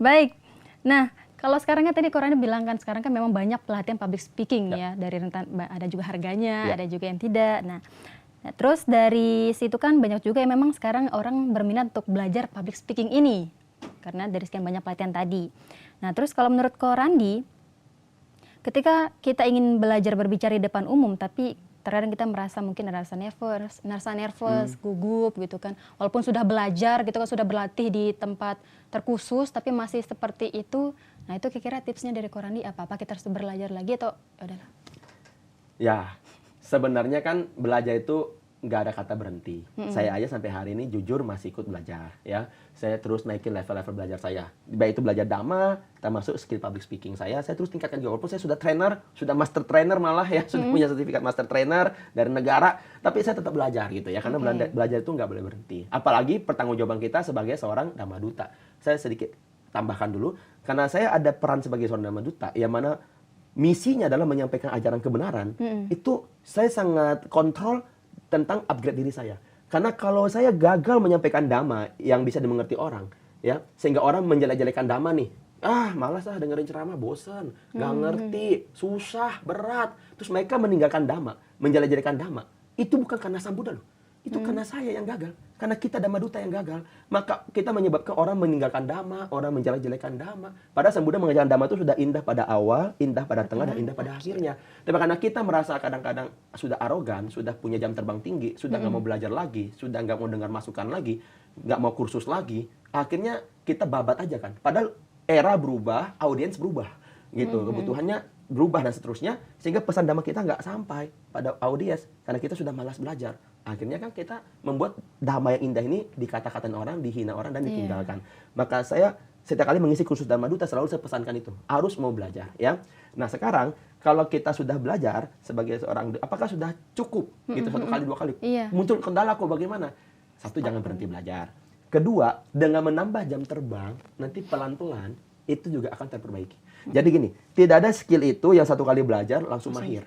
Baik. Nah, kalau sekarang kan tadi Korani bilang kan sekarang kan memang banyak pelatihan public speaking ya, dari rentan ada juga harganya, ada juga yang tidak. Nah, terus dari situ kan banyak juga yang memang sekarang orang berminat untuk belajar public speaking ini karena dari sekian banyak pelatihan tadi. Nah, terus kalau menurut Korandi, ketika kita ingin belajar berbicara di depan umum tapi terkadang kita merasa mungkin ada rasa nervous, gugup gitu kan. Walaupun sudah belajar gitu kan, sudah berlatih di tempat terkhusus tapi masih seperti itu. Nah, itu kira-kira tipsnya dari Korandi apa? Apa kita harus belajar lagi atau ya udahlah? Ya, sebenarnya kan belajar itu nggak ada kata berhenti. Saya aja sampai hari ini jujur masih ikut belajar, ya. Saya terus naikin level-level belajar saya. Baik itu belajar Dhamma, termasuk skill public speaking saya terus tingkatkan juga. Walaupun saya sudah trainer, sudah master trainer malah ya, sudah punya sertifikat master trainer dari negara, tapi saya tetap belajar gitu ya, karena belajar itu nggak boleh berhenti. Apalagi pertanggungjawaban kita sebagai seorang Dhamma Duta. Saya sedikit tambahkan dulu, karena saya ada peran sebagai seorang Dhamma Duta, yang mana misinya adalah menyampaikan ajaran kebenaran. Itu saya sangat kontrol tentang upgrade diri saya. Karena kalau saya gagal menyampaikan dhamma yang bisa dimengerti orang, ya, sehingga orang menjelek-jelekan dhamma nih, malas dengerin ceramah, bosan, nggak ngerti, susah, berat. Terus mereka meninggalkan dhamma, menjelek-jelekan dhamma. Itu bukan karena Sang Buddha loh. Itu karena saya yang gagal. Karena kita Dhamma Duta yang gagal. Maka kita menyebabkan orang meninggalkan dhamma, orang menjelek-jelekan dhamma. Padahal Sang Buddha mengajarkan dhamma itu sudah indah pada awal, indah pada tengah, dan indah pada akhirnya. Tapi karena kita merasa kadang-kadang sudah arogan, sudah punya jam terbang tinggi, sudah nggak mau belajar lagi, sudah nggak mau dengar masukan lagi, nggak mau kursus lagi, akhirnya kita babat aja kan. Padahal era berubah, audiens berubah. Gitu, kebutuhannya berubah dan seterusnya, sehingga pesan dhamma kita nggak sampai pada audiens karena kita sudah malas belajar. Akhirnya kan kita membuat dhamma yang indah ini dikata-katain orang, dihina orang, dan ditinggalkan. Maka saya setiap kali mengisi kursus Dhamma Duta selalu saya pesankan itu, harus mau belajar ya. Nah, sekarang kalau kita sudah belajar sebagai seorang, apakah sudah cukup gitu satu kali dua kali? Muncul kendala kok, bagaimana? Satu, jangan berhenti belajar. Kedua, dengan menambah jam terbang, nanti pelan-pelan itu juga akan terperbaiki. Jadi gini, tidak ada skill itu yang satu kali belajar langsung mahir.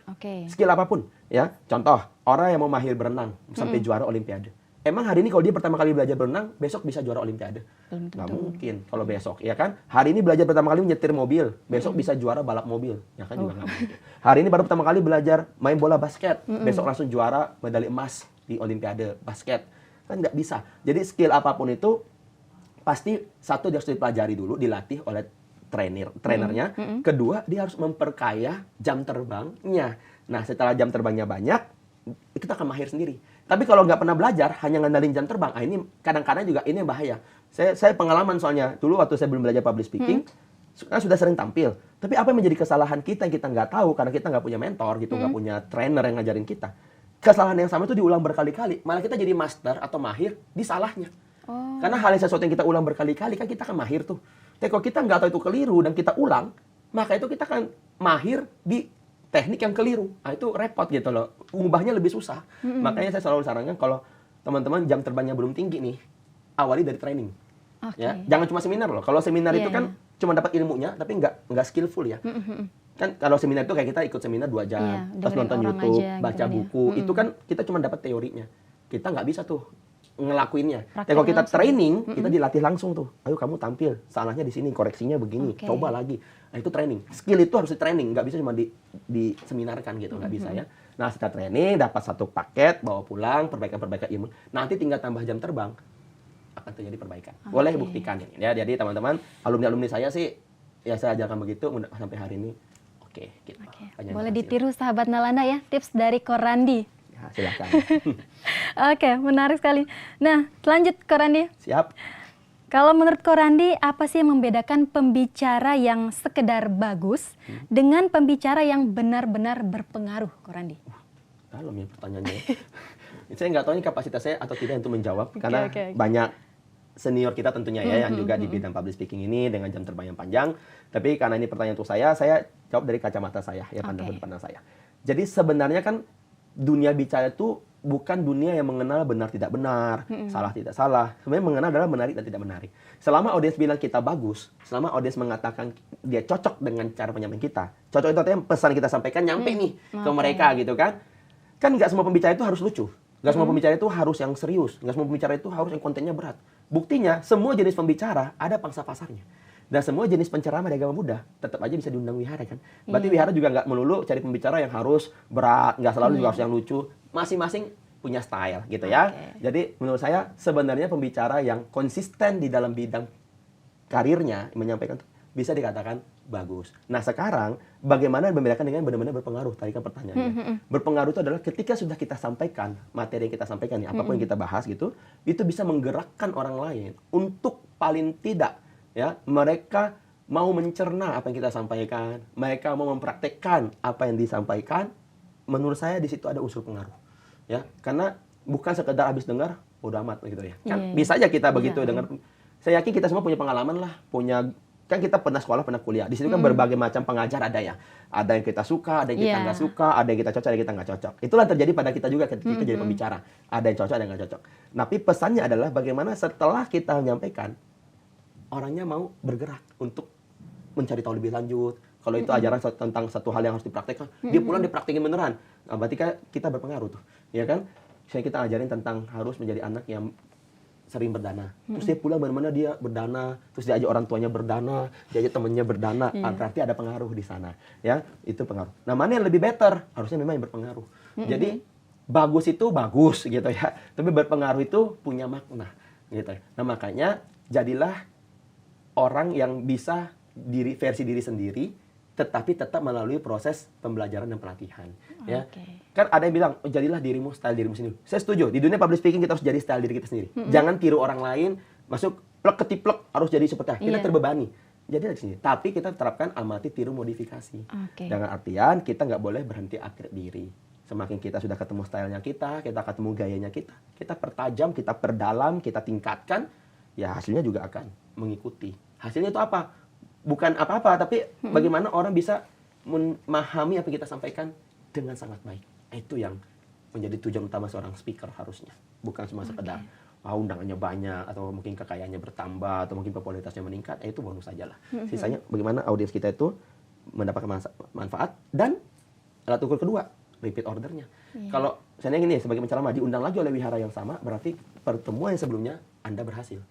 Skill apapun, ya. Contoh, orang yang mau mahir berenang sampai juara olimpiade. Emang hari ini kalau dia pertama kali belajar berenang, besok bisa juara olimpiade? Nggak mungkin kalau besok, ya kan? Hari ini belajar pertama kali nyetir mobil, besok bisa juara balap mobil, ya kan? Juga nggak mungkin. Hari ini baru pertama kali belajar main bola basket, besok langsung juara medali emas di olimpiade basket. Kan nggak bisa. Jadi skill apapun itu, pasti satu dia harus dipelajari dulu, dilatih oleh trainernya. Kedua, dia harus memperkaya jam terbangnya. Nah, setelah jam terbangnya banyak, kita akan mahir sendiri. Tapi kalau nggak pernah belajar, hanya ngandalin jam terbang, ini kadang-kadang juga ini yang bahaya. Saya pengalaman soalnya, dulu waktu saya belum belajar public speaking, kan sudah sering tampil. Tapi apa yang menjadi kesalahan kita yang kita nggak tahu, karena kita nggak punya mentor, gitu, nggak punya trainer yang ngajarin kita. Kesalahan yang sama itu diulang berkali-kali. Malah kita jadi master atau mahir di salahnya. Karena hal yang sesuatu yang kita ulang berkali-kali, kan kita akan mahir tuh. Tapi kalau kita nggak tahu itu keliru dan kita ulang, maka itu kita akan mahir di teknik yang keliru. Nah, itu repot gitu loh. Ubahnya lebih susah. Makanya saya selalu sarankan kalau teman-teman jam terbangnya belum tinggi nih, awali dari training. Ya, jangan cuma seminar loh. Kalau seminar itu kan cuma dapat ilmunya, tapi nggak skillful ya. Kan kalau seminar itu kayak kita ikut seminar 2 jam, terus nonton YouTube, baca buku, itu kan kita cuma dapat teorinya. Kita nggak bisa tuh ngelakuinnya. Tapi kalau kita training, kita dilatih langsung tuh. Ayo kamu tampil, salahnya di sini, koreksinya begini, coba lagi. Nah, itu training. Skill itu harus di training, nggak bisa cuma diseminarkan gitu, nggak bisa ya. Nah, setelah training, dapat satu paket, bawa pulang, perbaikan-perbaikan ilmu. Nanti tinggal tambah jam terbang, akan terjadi perbaikan. Boleh buktikan ya. Jadi teman-teman, alumni-alumni saya sih, ya saya ajarkan begitu sampai hari ini. Oke, gitu. Boleh ditiru sahabat Nalanda ya, tips dari Korandi. Ya, silakan. Oke, menarik sekali. Nah, lanjut Korandi. Siap. Kalau menurut Korandi, apa sih yang membedakan pembicara yang sekedar bagus dengan pembicara yang benar-benar berpengaruh, Korandi? Dalam ya pertanyaannya. Saya nggak tahu ini kapasitas saya atau tidak untuk menjawab, karena banyak senior kita tentunya ya, yang juga di bidang public speaking ini dengan jam terbang yang panjang. Tapi karena ini pertanyaan untuk saya jawab dari kacamata saya, ya, pandang saya. Jadi sebenarnya kan dunia bicara itu bukan dunia yang mengenal benar tidak benar, salah tidak salah. Sebenarnya mengenal adalah menarik dan tidak menarik. Selama audiens bilang kita bagus, selama audiens mengatakan dia cocok dengan cara penyampaian kita, cocok itu artinya pesan kita sampaikan nyampe nih ke mereka gitu kan. Kan nggak semua pembicara itu harus lucu, nggak semua pembicara itu harus yang serius, nggak semua pembicara itu harus yang kontennya berat. Buktinya semua jenis pembicara ada pangsa pasarnya. Dan semua jenis penceramah di agama Buddha tetap aja bisa diundang wihara kan. Berarti wihara juga nggak melulu cari pembicara yang harus berat, nggak selalu juga harus yang lucu. Masing-masing punya style gitu ya. Jadi menurut saya sebenarnya pembicara yang konsisten di dalam bidang karirnya menyampaikan bisa dikatakan bagus. Nah sekarang bagaimana membedakan dengan benar-benar berpengaruh? Tadi kan pertanyaannya. Berpengaruh itu adalah ketika sudah kita sampaikan materi yang kita sampaikan nih, apapun yang kita bahas gitu, itu bisa menggerakkan orang lain untuk paling tidak ya mereka mau mencerna apa yang kita sampaikan, mereka mau mempraktekkan apa yang disampaikan. Menurut saya di situ ada unsur pengaruh. Ya, karena bukan sekedar habis dengar udah amat gitu ya. Kan bisa aja kita begitu dengar. Saya yakin kita semua punya pengalaman lah, kan kita pernah sekolah, pernah kuliah. Di situ kan berbagai macam pengajar ada ya. Ada yang kita suka, ada yang kita nggak suka, ada yang kita cocok, ada yang kita nggak cocok. Itulah yang terjadi pada kita juga ketika kita jadi pembicara. Ada yang cocok, ada yang nggak cocok. Tapi pesannya adalah bagaimana setelah kita menyampaikan, orangnya mau bergerak untuk mencari tahu lebih lanjut. Kalau itu ajaran tentang satu hal yang harus dipraktekkan, dia pulang dipraktekin beneran. Nah, berarti kan kita berpengaruh tuh, ya kan? Saya kita ajarin tentang harus menjadi anak yang sering berdana. Terus dia pulang benar-benar dia berdana, terus dia ajak orang tuanya berdana, dia ajak temennya berdana. Berarti ada pengaruh di sana, ya. Itu pengaruh. Nah, mana yang lebih better? Harusnya memang yang berpengaruh. Jadi bagus itu bagus gitu ya, tapi berpengaruh itu punya makna gitu. Nah, makanya jadilah orang yang bisa versi diri sendiri, tetapi tetap melalui proses pembelajaran dan pelatihan. Ya. Kan ada yang bilang, oh, jadilah dirimu, style dirimu sendiri. Saya setuju, di dunia public speaking kita harus jadi style diri kita sendiri. Jangan tiru orang lain, masuk plek ketiplek, harus jadi seperti kita terbebani. Jadi di sini. Tapi kita terapkan amati, tiru, modifikasi. Dengan artian, kita nggak boleh berhenti upgrade diri. Semakin kita sudah ketemu stylenya kita ketemu gayanya kita pertajam, kita perdalam, kita tingkatkan, ya hasilnya juga akan mengikuti. Hasilnya itu apa? Bukan apa-apa, tapi bagaimana orang bisa memahami apa yang kita sampaikan dengan sangat baik. Itu yang menjadi tujuan utama seorang speaker harusnya. Bukan cuma sekedar undangannya banyak, atau mungkin kekayaannya bertambah, atau mungkin popularitasnya meningkat, itu bonus saja lah. Sisanya bagaimana audiens kita itu mendapatkan manfaat, dan alat ukur kedua, repeat ordernya. Kalau misalnya gini, sebagai penceramah diundang lagi oleh wihara yang sama, berarti pertemuan yang sebelumnya Anda berhasil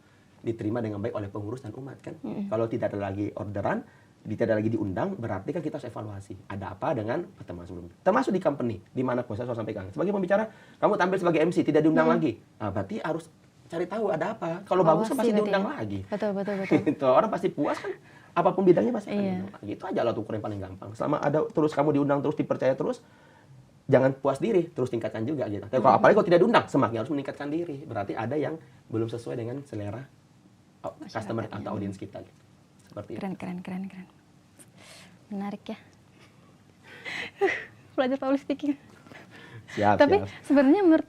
diterima dengan baik oleh pengurus dan umat kan. Kalau tidak ada lagi orderan, tidak ada lagi diundang, berarti kan kita harus evaluasi. Ada apa dengan pertemuan sebelumnya? Termasuk di company, di mana saya selalu sampaikan. Sebagai pembicara, kamu tampil sebagai MC, tidak diundang lagi. Nah, berarti harus cari tahu ada apa. Kalau bagus kan pasti diundang lagi. Betul. Itu orang pasti puas kan. Apapun bidangnya pasti akan diundang lagi. Itu aja lah ukur yang paling gampang. Selama ada terus kamu diundang, terus dipercaya terus, jangan puas diri, terus tingkatkan juga gitu. Apalagi kalau tidak diundang, semakin harus meningkatkan diri. Berarti ada yang belum sesuai dengan selera customer atau audiens kita gitu. Seperti keren. Menarik ya. Belajar public speaking. Tapi sebenarnya menurut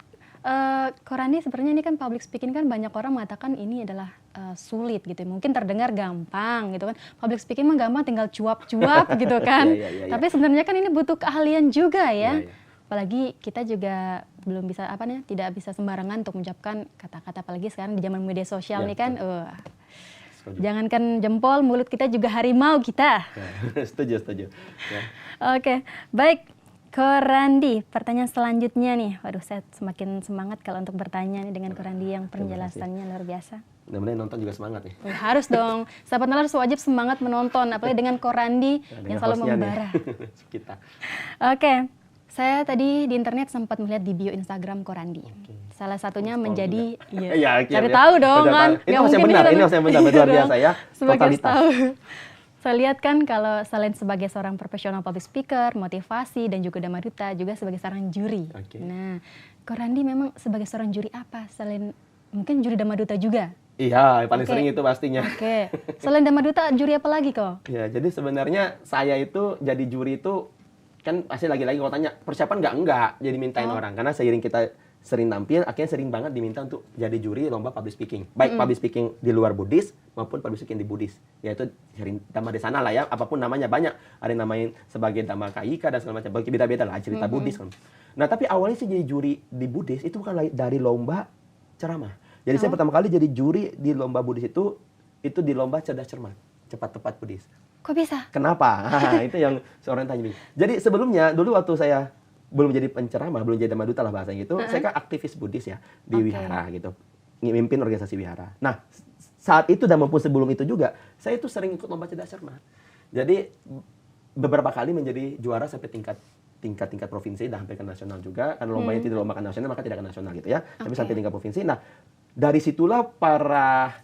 Korandi, sebenarnya ini kan public speaking kan banyak orang mengatakan ini adalah sulit gitu. Mungkin terdengar gampang gitu kan. Public speaking mah gampang, tinggal cuap-cuap gitu kan. Tapi sebenarnya kan ini butuh keahlian juga ya. Apalagi kita juga belum bisa tidak bisa sembarangan untuk mengucapkan kata-kata, apalagi sekarang di zaman media sosial nih kan. Jangankan jempol, mulut kita juga harimau kita. Setuju. Ya. Oke, baik. Korandi, pertanyaan selanjutnya nih. Waduh, saya semakin semangat kalau untuk bertanya nih dengan Korandi yang penjelasannya luar biasa. Mudah-mudahan nonton juga semangat nih. Harus dong. Sahabat Nalar wajib semangat menonton, apalagi dengan Korandi yang selalu membara. Kita. Oke. Saya tadi di internet sempat melihat di bio Instagram Korandi. Salah satunya menjadi, cari tahu dong kan. Ini harus yang benar, luar biasa ya. Totalitas. Saya lihat kan kalau selain sebagai seorang profesional public speaker, motivasi, dan juga Dhamma-duta, juga sebagai seorang juri. Nah, Korandi memang sebagai seorang juri apa? Selain mungkin juri Dhamma-duta juga? Iya, yang paling sering itu pastinya. Selain Dhamma-duta, juri apa lagi kok? Ya, jadi sebenarnya saya itu jadi juri itu kan pasti lagi-lagi kalau tanya persiapan enggak jadi mintain orang, karena seiring kita sering tampil akhirnya sering banget diminta untuk jadi juri lomba public speaking, baik public speaking di luar Buddhis maupun public speaking di Buddhis, yaitu sering Dhamma Desana lah ya, apapun namanya banyak, ada yang namain sebagai Dhamma Kayika dan segala macam, beda-beda lah cerita Buddhis kan. Nah tapi awalnya sih jadi juri di Buddhis itu bukan dari lomba ceramah, jadi saya pertama kali jadi juri di lomba Buddhis itu di lomba cerdas cermat, cepat tepat Buddhis. Kok bisa? Kenapa? Itu yang seorang tanya. Jadi sebelumnya, dulu waktu saya belum jadi penceramah, belum jadi Dhamma-duta lah bahasanya gitu, saya kan aktivis Buddhis ya, di wihara gitu. Mimpin organisasi wihara. Nah, saat itu dan maupun sebelum itu juga, saya itu sering ikut lomba cerdas cermat. Jadi beberapa kali menjadi juara sampai tingkat provinsi dan sampai ke nasional juga. Karena lombanya tidak lomba ke nasional, maka tidak ke nasional gitu ya. Tapi sampai tingkat provinsi. Nah, dari situlah para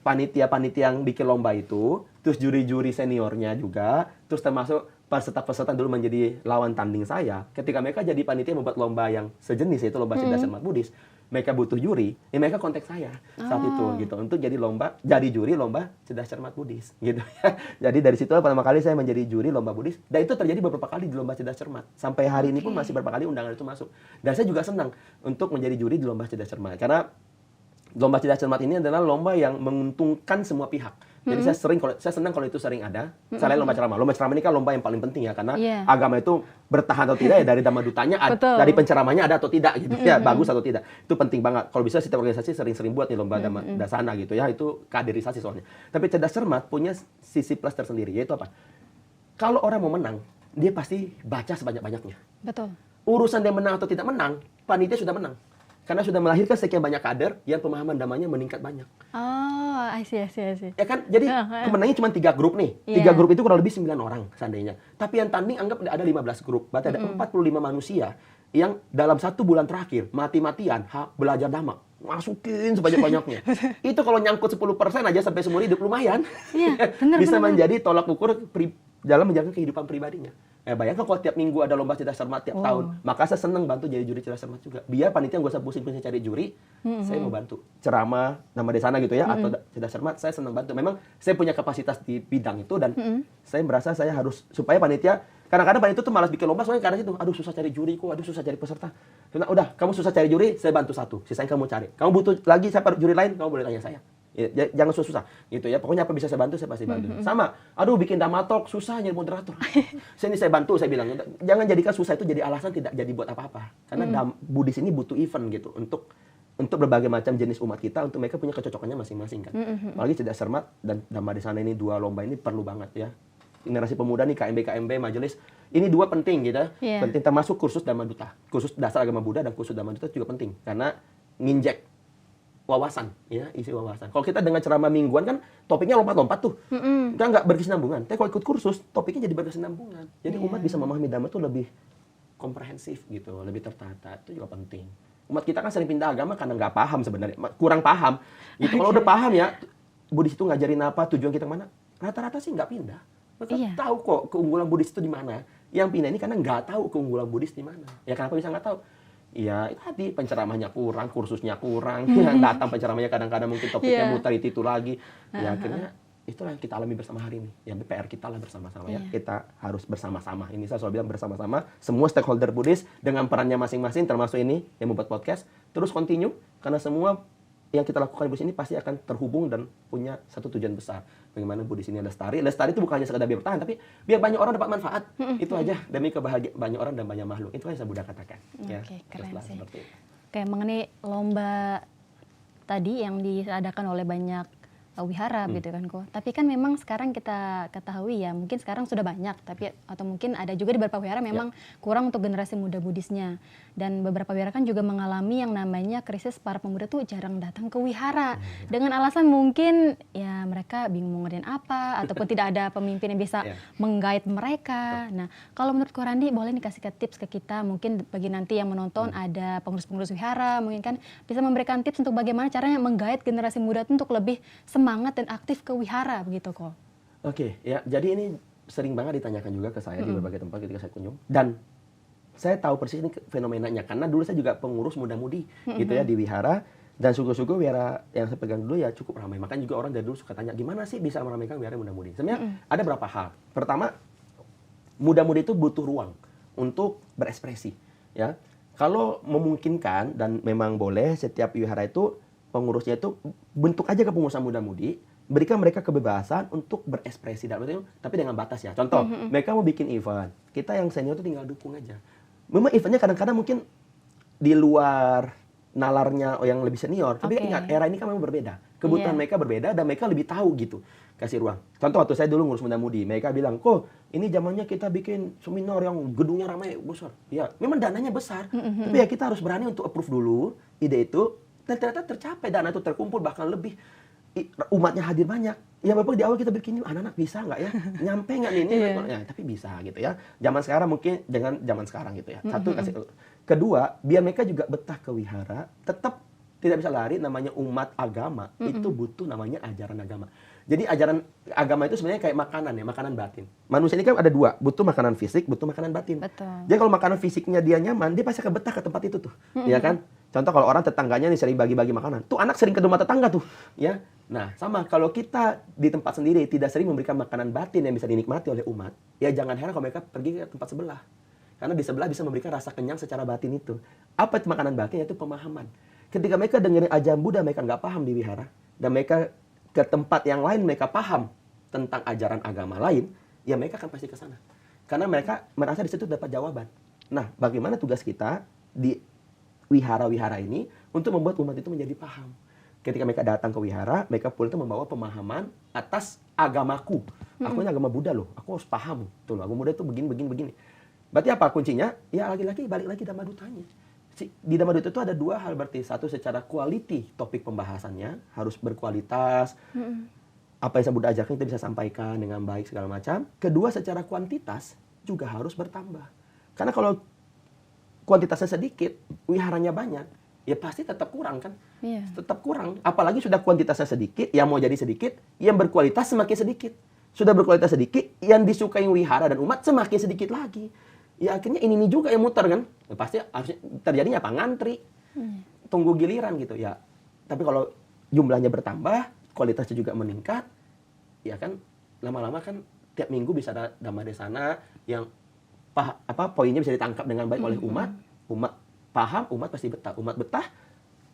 panitia-panitia yang bikin lomba itu, terus juri-juri seniornya juga, terus termasuk peserta-peserta dulu menjadi lawan tanding saya. Ketika mereka jadi panitia membuat lomba yang sejenis, yaitu lomba cerdas cermat Buddhis, mereka butuh juri, ya mereka kontak saya saat itu gitu untuk jadi juri lomba cerdas cermat Buddhis gitu ya. Jadi dari situ pertama kali saya menjadi juri lomba Buddhis, dan itu terjadi beberapa kali di lomba cerdas cermat. Sampai hari ini pun masih beberapa kali undangan itu masuk. Dan saya juga senang untuk menjadi juri di lomba cerdas cermat karena lomba cerdas cermat ini adalah lomba yang menguntungkan semua pihak. Jadi saya senang kalau itu sering ada. Selain lomba ceramah. Lomba ceramah ini kan lomba yang paling penting ya, karena agama itu bertahan atau tidak ya dari Dhamma Dutanya, dari penceramahnya ada atau tidak gitu ya, bagus atau tidak. Itu penting banget. Kalau bisa setiap organisasi sering-sering buat nih lomba Dhamma Dasana gitu ya, itu kaderisasi soalnya. Tapi cerdas cermat punya sisi plus tersendiri, yaitu apa? Kalau orang mau menang, dia pasti baca sebanyak-banyaknya. Betul. Urusan dia menang atau tidak menang, panitia sudah menang. Karena sudah melahirkan sekian banyak kader yang pemahaman damanya meningkat banyak. Oh, I see. Ya kan? Jadi kemenangnya cuma 3 grup nih. 3 grup itu kurang lebih 9 orang seandainya. Tapi yang tanding anggap ada 15 grup. Berarti ada 45 manusia yang dalam 1 bulan terakhir mati-matian belajar dhamma. Masukin sebanyak-banyaknya. Itu kalau nyangkut 10% aja sampai seumur hidup lumayan. Iya, benar. Bisa menjadi tolak ukur dalam menjaga kehidupan pribadinya. Bayangkan kalau tiap minggu ada lomba cerdas cermat tiap tahun, maka saya senang bantu jadi juri cerdas cermat juga. Biar panitia nggak usah pusing-pusing cari juri, saya mau bantu. Ceramah, nama di sana gitu ya, atau cerdas cermat, saya senang bantu. Memang saya punya kapasitas di bidang itu dan saya merasa saya harus, supaya panitia, kadang-kadang panitia tuh malas bikin lomba, soalnya karena itu, aduh susah cari juri kok, aduh susah cari peserta. Nah, udah, kamu susah cari juri, saya bantu 1, sisanya kamu cari. Kamu butuh lagi siapa juri lain, kamu boleh tanya saya. Ya, jangan susah gitu ya. Pokoknya apa bisa saya bantu, saya pasti bantu. Sama, aduh bikin Dhamma Talk susah jadi moderator. Saya bantu, saya bilang. Jangan jadikan susah itu jadi alasan tidak jadi buat apa-apa. Karena Buddhis ini butuh event gitu untuk berbagai macam jenis umat kita, untuk mereka punya kecocokannya masing-masing kan. Apalagi cerdas cermat dan Dhamma Desana ini, 2 lomba ini perlu banget ya. Generasi pemuda nih, KMB, majelis, ini 2 penting gitu. Penting, termasuk kursus Dhamma Duta. Kursus dasar agama Buddha dan kursus Dhamma Duta juga penting karena nginjek wawasan, ya, isi wawasan. Kalau kita dengan ceramah mingguan kan topiknya lompat-lompat tuh, kan nggak berkesinambungan. Tapi kalau ikut kursus, topiknya jadi berkesinambungan. Jadi umat bisa memahami Dhamma tuh lebih komprehensif gitu, lebih tertata. Itu juga penting. Umat kita kan sering pindah agama karena nggak paham sebenarnya, kurang paham. Gitu. Kalau udah paham ya, Buddhis itu ngajarin apa, tujuan kita kemana, rata-rata sih nggak pindah. Mereka tahu kok keunggulan Buddhis itu di mana. Yang pindah ini karena nggak tahu keunggulan Buddhis di mana. Ya kenapa bisa nggak tahu? Ya tadi penceramahnya kurang, kursusnya kurang, yang datang penceramahnya kadang-kadang mungkin topiknya muter itu lagi. Ya akhirnya itulah yang kita alami bersama hari ini. Ya PR kita lah bersama-sama ya. Kita harus bersama-sama. Ini saya selalu bilang bersama-sama. Semua stakeholder Buddhis dengan perannya masing-masing, termasuk ini yang membuat podcast, terus continue karena semua yang kita lakukan di Buddhis ini pasti akan terhubung dan punya satu tujuan besar. Bagaimana Buddhis ini lestari. Lestari itu bukan hanya sekadar biar bertahan, tapi biar banyak orang dapat manfaat. Itu aja, demi kebahagiaan banyak orang dan banyak makhluk. Itu yang saya Buddha katakan. Oke, keren sih. Oke, mengenai lomba tadi yang diadakan oleh banyak wihara gitu kan kok. Tapi kan memang sekarang kita ketahui ya, mungkin sekarang sudah banyak, tapi atau mungkin ada juga di beberapa wihara memang kurang untuk generasi muda Buddhisnya. Dan beberapa wihara kan juga mengalami yang namanya krisis para pemuda tuh jarang datang ke wihara. Dengan alasan mungkin ya mereka bingung mau ngadain apa, ataupun tidak ada pemimpin yang bisa menggait mereka. Nah, kalau menurut Ko Randi boleh nih kasih tips ke kita, mungkin bagi nanti yang menonton ada pengurus-pengurus wihara, mungkin kan bisa memberikan tips untuk bagaimana caranya menggait generasi muda itu untuk lebih semangat dan aktif ke wihara begitu kok. Oke, ya jadi ini sering banget ditanyakan juga ke saya di berbagai tempat ketika saya kunjung, dan saya tahu persis ini fenomenanya karena dulu saya juga pengurus muda-mudi gitu ya di wihara, dan suku-suku wihara yang saya pegang dulu ya cukup ramai. Makanya juga orang dari dulu suka tanya gimana sih bisa meramaikan wihara muda-mudi. Sebenarnya ada beberapa hal. Pertama, muda-mudi itu butuh ruang untuk berekspresi ya. Kalau memungkinkan dan memang boleh, setiap wihara itu pengurusnya itu bentuk aja kepengurusan muda-mudi, berikan mereka kebebasan untuk berekspresi tapi dengan batas ya. Contoh, mereka mau bikin event, kita yang senior itu tinggal dukung aja. Memang eventnya kadang-kadang mungkin di luar nalarnya yang lebih senior, tapi ingat era ini kan memang berbeda. Kebutuhan mereka berbeda dan mereka lebih tahu gitu. Kasih ruang. Contoh waktu saya dulu ngurus muda-mudi, mereka bilang, "Kok ini zamannya kita bikin seminar yang gedungnya ramai besar." Ya, memang dananya besar, tapi ya kita harus berani untuk approve dulu ide itu, dan ternyata tercapai, dana itu terkumpul bahkan lebih. umatnya hadir banyak. Ya Bapak di awal kita bikin anak-anak bisa nggak ya? Nyampe nggak nih ini? Ya, tapi bisa gitu ya. Zaman sekarang mungkin dengan zaman sekarang gitu ya. Satu kasih. Kedua, biar mereka juga betah ke wihara, tetap tidak bisa lari namanya umat agama. Itu butuh namanya ajaran agama. Jadi ajaran agama itu sebenarnya kayak makanan ya, makanan batin. Manusia ini kan ada dua, butuh makanan fisik, butuh makanan batin. Betul. Jadi kalau makanan fisiknya dia nyaman, dia pasti akan betah ke tempat itu tuh, ya kan? Contoh kalau orang tetangganya nih sering bagi-bagi makanan, tuh anak sering ke rumah tetangga tuh, ya. Nah, sama kalau kita di tempat sendiri tidak sering memberikan makanan batin yang bisa dinikmati oleh umat, ya jangan heran kalau mereka pergi ke tempat sebelah. Karena di sebelah bisa memberikan rasa kenyang secara batin itu. Apa itu makanan batin? Yaitu pemahaman. Ketika mereka dengerin ajaran Buddha, mereka nggak paham di wihara, dan mereka ke tempat yang lain mereka paham tentang ajaran agama lain, ya mereka akan pasti ke sana. Karena mereka merasa di situ dapat jawaban. Nah, bagaimana tugas kita di wihara-wihara ini untuk membuat umat itu menjadi paham. Ketika mereka datang ke wihara, mereka pulang itu membawa pemahaman atas agamaku. Aku ini agama Buddha loh, aku harus paham. Tuh, agama Buddha itu begini. Berarti apa kuncinya? Ya lagi-lagi balik lagi Dhamma Dutanya. Di Dhamma Duta itu ada dua hal berarti. Satu secara quality topik pembahasannya harus berkualitas. Apa yang Buddha ajarkan kita bisa sampaikan dengan baik segala macam. Kedua secara kuantitas juga harus bertambah. Karena kalau kuantitasnya sedikit, wiharanya banyak, ya pasti tetap kurang kan? Iya. Tetap kurang. Apalagi sudah kuantitasnya sedikit, yang mau jadi sedikit, yang berkualitas semakin sedikit. Sudah berkualitas sedikit, yang disukai wihara dan umat semakin sedikit lagi. Ya akhirnya ini juga yang muter kan, ya, pasti harusnya terjadinya apa, ngantri, tunggu giliran gitu ya. Tapi kalau jumlahnya bertambah, kualitasnya juga meningkat, ya kan lama-lama kan tiap minggu bisa ada Dhamma Desana yang poinnya bisa ditangkap dengan baik oleh umat paham, umat pasti betah, umat betah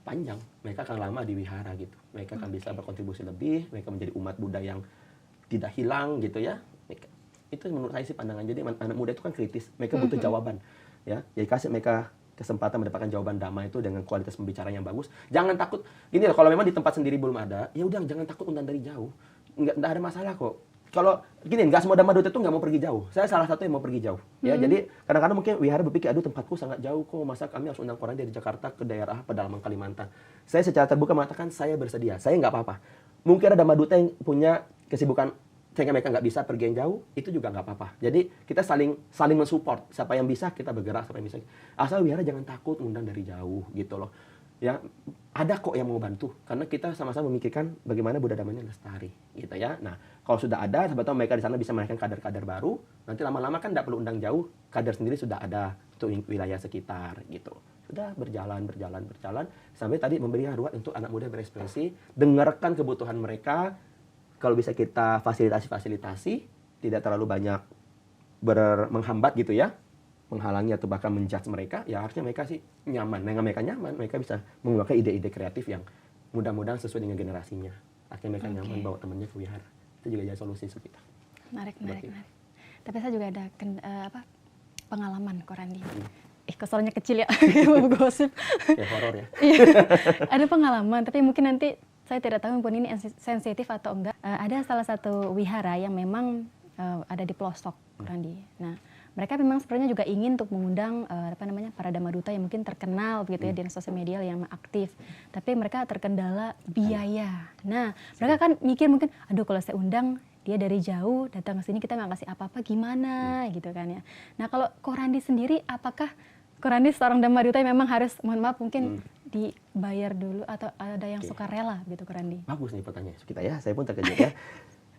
panjang, mereka akan lama di wihara gitu, mereka akan bisa berkontribusi lebih, mereka menjadi umat Buddha yang tidak hilang gitu ya. Itu menurut saya sih pandangan. Jadi anak muda itu kan kritis, mereka butuh jawaban, ya. Jadi kasih mereka kesempatan mendapatkan jawaban Dhamma itu dengan kualitas pembicaraan yang bagus. Jangan takut. Gini loh, kalau memang di tempat sendiri belum ada, ya udah jangan takut undang dari jauh. Nggak ada masalah kok. Kalau gini, nggak semua Dhamma Duta itu nggak mau pergi jauh. Saya salah satu yang mau pergi jauh. Ya, jadi kadang-kadang mungkin wihara berpikir, aduh tempatku sangat jauh kok, masa kami harus undang orang dari Jakarta ke daerah pedalaman Kalimantan. Saya secara terbuka mengatakan saya bersedia, saya nggak apa-apa. Mungkin ada Dhamma Duta yang punya kesibukan sehingga mereka nggak bisa pergi yang jauh, itu juga nggak apa-apa. Jadi kita saling mensupport. Siapa yang bisa kita bergerak, siapa yang bisa. Asal wihara jangan takut undang dari jauh gitu loh. Ya, ada kok yang mau bantu. Karena kita sama-sama memikirkan bagaimana Buddha Dhammanya lestari gitu ya. Nah, kalau sudah ada, sebetulnya mereka di sana bisa melahirkan kader-kader baru. Nanti lama-lama kan nggak perlu undang jauh, kader sendiri sudah ada untuk wilayah sekitar gitu. Sudah berjalan sampai tadi memberikan ruang untuk anak muda berekspresi, dengarkan kebutuhan mereka. Kalau bisa kita fasilitasi, tidak terlalu banyak menghambat gitu ya, menghalangi atau bahkan menjudge mereka, ya harusnya mereka sih nyaman. Dengan mereka nyaman, mereka bisa mengeluarkan ide-ide kreatif yang mudah-mudahan sesuai dengan generasinya. Akhirnya mereka nyaman bawa temannya ke wihara. Itu juga jadi solusi untuk kita. Menarik. Tapi saya juga ada pengalaman Korandi. Keselnya kecil ya, mau gosip. Kayak horor ya. Ada pengalaman, tapi mungkin nanti saya tidak tahu pun ini sensitif atau enggak. Ada salah satu wihara yang memang ada di pelosok Korandi. Nah, mereka memang sebenarnya juga ingin untuk mengundang para Dhamma Duta yang mungkin terkenal begitu ya di sosial media yang aktif. Tapi mereka terkendala biaya. Nah, mereka kan mikir mungkin, aduh kalau saya undang dia dari jauh datang ke sini kita nggak kasih apa-apa gimana gitu kan ya. Nah, kalau Korandi sendiri apakah Korandi seorang Dhamma Duta yang memang harus, mohon maaf mungkin dibayar dulu atau ada yang suka rela gitu Korandi? Bagus nih pertanyaan kita ya, saya pun terkejut ya.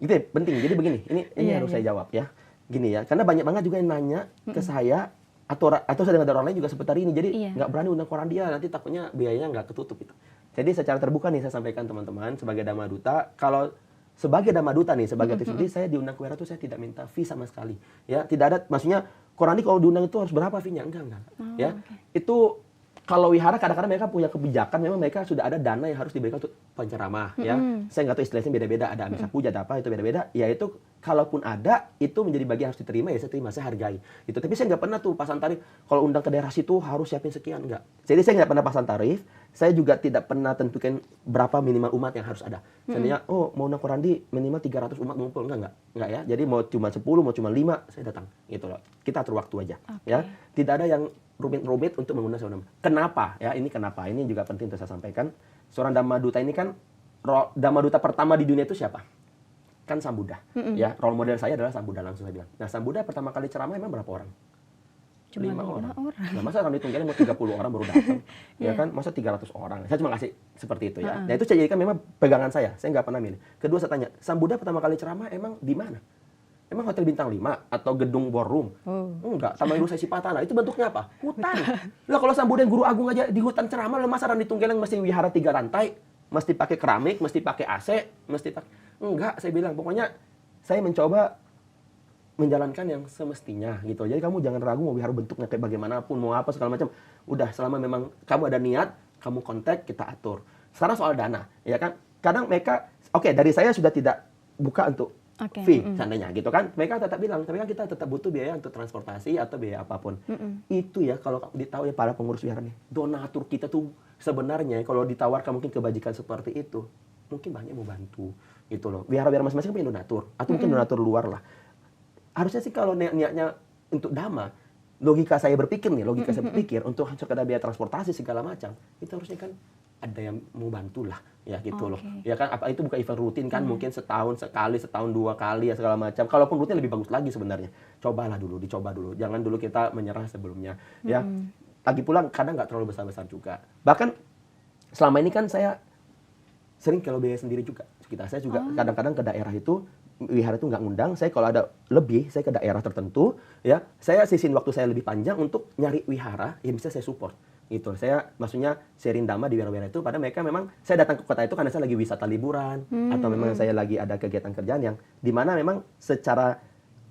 Gitu ya, penting. Jadi begini, ini harus saya jawab ya. Gini ya, karena banyak banget juga yang nanya ke saya atau saya dengar dari orang lain juga seperti ini. Jadi nggak berani undang Korandi ya, nanti takutnya biayanya nggak ketutup gitu. Jadi secara terbuka nih saya sampaikan teman-teman sebagai Dhamma Duta, kalau sebagai Dhamma Duta nih, sebagai aktivis saya diundang ke wihara tuh saya tidak minta fee sama sekali. Ya, tidak ada, maksudnya Korandi kalau diundang itu harus berapa fee-nya? Enggak. Ya, itu kalau wihara kadang-kadang mereka punya kebijakan, memang mereka sudah ada dana yang harus diberikan untuk penceramah, ya. Saya nggak tahu istilahnya beda-beda, ada misa puja, ada apa, itu beda-beda. Ya itu, kalaupun ada, itu menjadi bagian harus diterima, ya saya terima, saya hargai. Itu. Tapi saya nggak pernah tuh pasang tarif, kalau undang ke daerah situ harus siapin sekian, enggak. Jadi saya nggak pernah pasang tarif, saya juga tidak pernah tentukan berapa minimal umat yang harus ada. Seandainya, mau undang Korandi minimal 300 umat ngumpul, enggak ya. Jadi mau cuma 10, mau cuma 5, saya datang. Gitu loh. Kita atur waktu aja, ya. Tidak ada yang rumit-rumit untuk mengundang seorang Dhamma. Kenapa? Ya, ini kenapa? Ini juga penting untuk saya sampaikan. Seorang Dhamma Duta ini kan Dhamma Duta pertama di dunia itu siapa? Kan Sang Buddha. Ya, role model saya adalah Sang Buddha, langsung saya bilang. Nah, Sang Buddha pertama kali ceramah emang berapa orang? Cuma 5 5 orang. orang. Nah, masa orang ditunggalin mau 30 orang baru datang? Ya kan, masa 300 orang. Saya cuma kasih seperti itu ya. Nah, itu saya jadikan memang pegangan saya. Saya nggak pernah milih. Kedua saya tanya, Sang Buddha pertama kali ceramah emang di mana? Emang hotel bintang 5 atau gedung ballroom? Enggak, Taman Wisata Sipatana. Itu bentuknya apa? Hutan. Lah kalau Sang Buddha yang guru agung aja di hutan ceramah, lah masa orang ditunggalin mesti wihara 3 rantai, mesti pakai keramik, mesti pakai AC, mesti pakai... Enggak, saya bilang. Pokoknya saya mencoba menjalankan yang semestinya gitu. Jadi kamu jangan ragu mau wihara bentuknya kayak bagaimanapun, mau apa segala macam. Udah, selama memang kamu ada niat, kamu kontak, kita atur. Sekarang soal dana, ya kan? Kadang mereka, oke, dari saya sudah tidak buka untuk fee seandainya gitu kan. Mereka tetap bilang, tapi kan kita tetap butuh biaya untuk transportasi atau biaya apapun. Itu ya kalau ditahu ya para pengurus wihara nih, donatur kita tuh sebenarnya kalau ditawarkan mungkin kebajikan seperti itu, mungkin banyak mau bantu gitu loh. Wihara-wihara masing-masing punya donatur atau mungkin donatur luar lah. Harusnya sih kalau niatnya untuk dhamma, logika saya berpikir untuk sekedar biaya transportasi segala macam, itu harusnya kan ada yang mau bantu lah, ya gitu loh. Ya kan, apa itu bukan event rutin kan, mungkin setahun sekali, setahun 2 kali ya segala macam. Kalaupun rutin lebih bagus lagi sebenarnya. Cobalah dulu, dicoba dulu. Jangan dulu kita menyerah sebelumnya. Ya, lagi pula kadang nggak terlalu besar-besar juga. Bahkan selama ini kan saya sering kalau biaya sendiri juga. Saya juga kadang-kadang ke daerah itu wihara itu nggak ngundang, saya kalau ada lebih, saya ke daerah tertentu, ya, saya sisin waktu saya lebih panjang untuk nyari wihara yang bisa saya support, gitu. Saya maksudnya sharing dhamma di wihara-wihara itu, pada mereka memang, saya datang ke kota itu karena saya lagi wisata liburan, atau memang saya lagi ada kegiatan kerjaan yang, dimana memang secara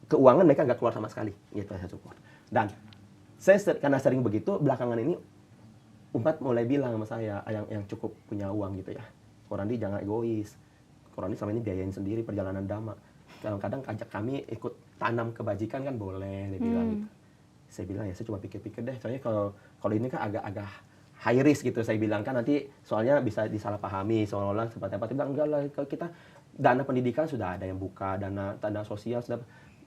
keuangan mereka nggak keluar sama sekali, gitu, saya support. Dan, saya karena sering begitu, belakangan ini, umat mulai bilang sama saya, yang cukup punya uang gitu ya, Korandi jangan egois. Korandi selama ini biayain sendiri perjalanan dhamma. Kadang-kadang ajak kami ikut tanam kebajikan kan boleh, dia bilang gitu. Saya bilang ya saya coba pikir-pikir deh, soalnya kalau ini kan agak high risk gitu, saya bilang kan nanti soalnya bisa disalahpahami seolah-olah seperti apa. Dia bilang enggak lah, kalau kita dana pendidikan sudah ada yang buka, dana sosial sudah,